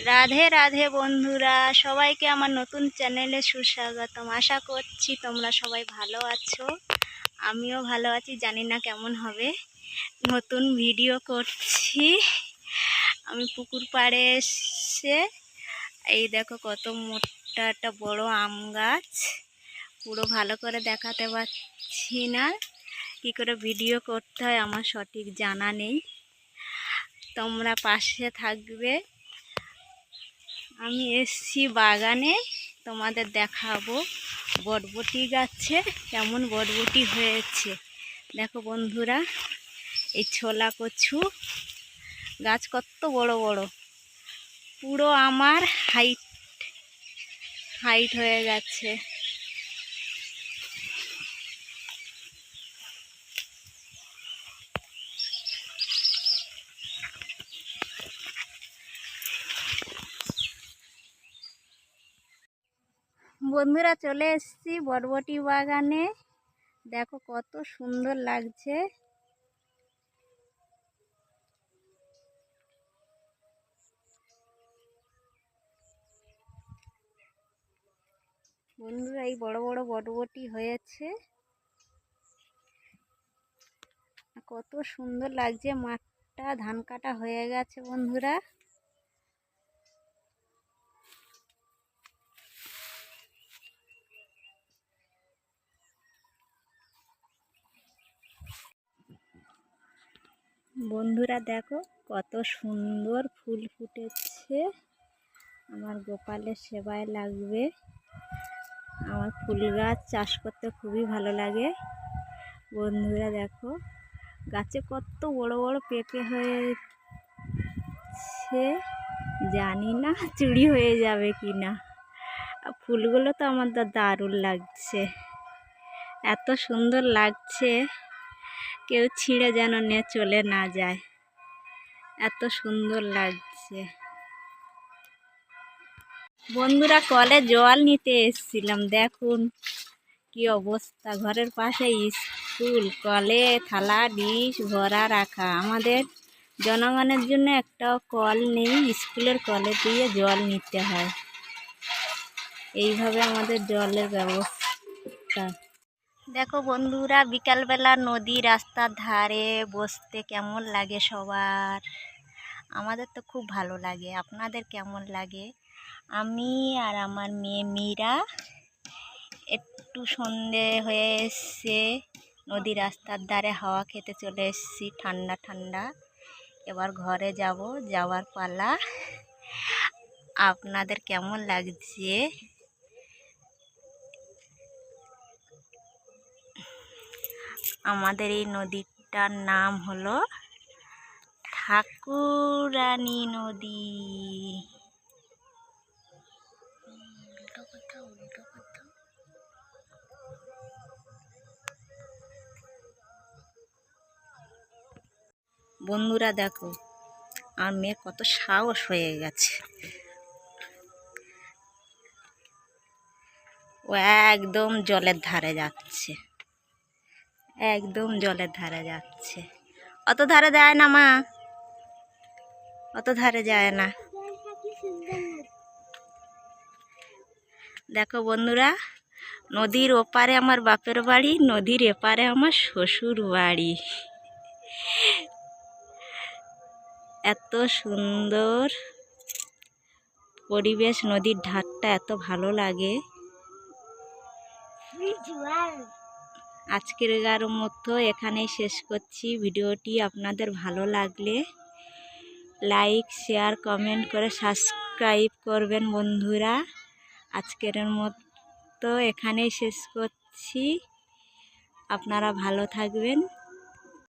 রাধে রাধে বন্ধুরা, সবাইকে আমার নতুন চ্যানেলে সুস্বাগতম। আশা করছি তোমরা সবাই ভালো আছো, আমিও ভালো আছি। জানি না কেমন হবে। নতুন ভিডিও করছি। আমি পুকুর পাড়ে এসে এই দেখো কত মোটা একটা বড় আম গাছ। পুরো ভালো করে দেখাতে পারছি না, কী করে ভিডিও করতে হয় আমার সঠিক জানা নেই। তোমরা পাশে থাকবে। আমি এসছি বাগানে, তোমাদের দেখাবো বরবটি গাছে কেমন বরবটি হয়েছে। দেখো বন্ধুরা, এই ছোলা কচু গাছ কত বড় বড়, পুরো আমার হাইট হয়ে গেছে। বন্ধুরা, চলে এসেছি বরবটি বাগানে। দেখো কত সুন্দর লাগছে। বন্ধুরা, এই বড় বড় বরবটি হয়েছে, কত সুন্দর লাগছে। মাঠটা ধান কাটা হয়ে গেছে বন্ধুরা। বন্ধুরা দেখো কত সুন্দর ফুল ফুটেছে। আমার গোপালের সেবায় লাগবে। আমার ফুল গাছ চাষ করতে খুবই ভালো লাগে। বন্ধুরা দেখো গাছে কত বড় বড় পেঁপে হয়েছে, জানি না চুরি হয়ে যাবে কি না। ফুলগুলো তো আমার দারুণ লাগছে, এত সুন্দর লাগছে, কেউ ছিঁড়ে যেন নিয়ে চলে না যায়, এত সুন্দর লাগছে। বন্ধুরা, কলে জল নিতে এসেছিলাম, দেখুন কি অবস্থা। ঘরের পাশে স্কুল, কলে থালা ডিশ ভরা রাখা। আমাদের জনগণের জন্য একটাও কল নেই, স্কুলের কলে দিয়ে জল নিতে হয়। এইভাবে আমাদের জলের ব্যবস্থা। দেখো বন্ধুরা, বিকালবেলা নদী রাস্তার ধারে বসতে কেমন লাগে সবার। আমাদের তো খুব ভালো লাগে, আপনাদের কেমন লাগে? আমি আর আমার মেয়ে মীরা একটু সন্ধে হয়ে এসছে, নদী রাস্তার ধারে হাওয়া খেতে চলে এসেছি, ঠান্ডা ঠান্ডা। এবার ঘরে যাওয়ার পালা। আপনাদের কেমন লাগছে? আমাদের এই নদীটার নাম হলো ঠাকুরানী নদী। বন্ধুরা দেখো, আমার মেয়ের কত সাহস হয়ে গেছে। ও একদম জলের ধারে যাচ্ছে, একদম জলের ধারে যাচ্ছে। অত ধারে যায় না মা, অত ধারে যায় না। দেখো বন্ধুরা, নদীর ওপারে আমার বাপের বাড়ি, নদীর এপারে আমার শ্বশুর বাড়ি। এত সুন্দর পরিবেশ, নদীর ধারটা এত ভালো লাগে। আজকের মতো এখানেই শেষ করছি ভিডিওটি। আপনাদের ভালো লাগলে লাইক শেয়ার কমেন্ট করে সাবস্ক্রাইব করবেন বন্ধুরা। আজকের মতো এখানেই শেষ করছি। আপনারা ভালো থাকবেন।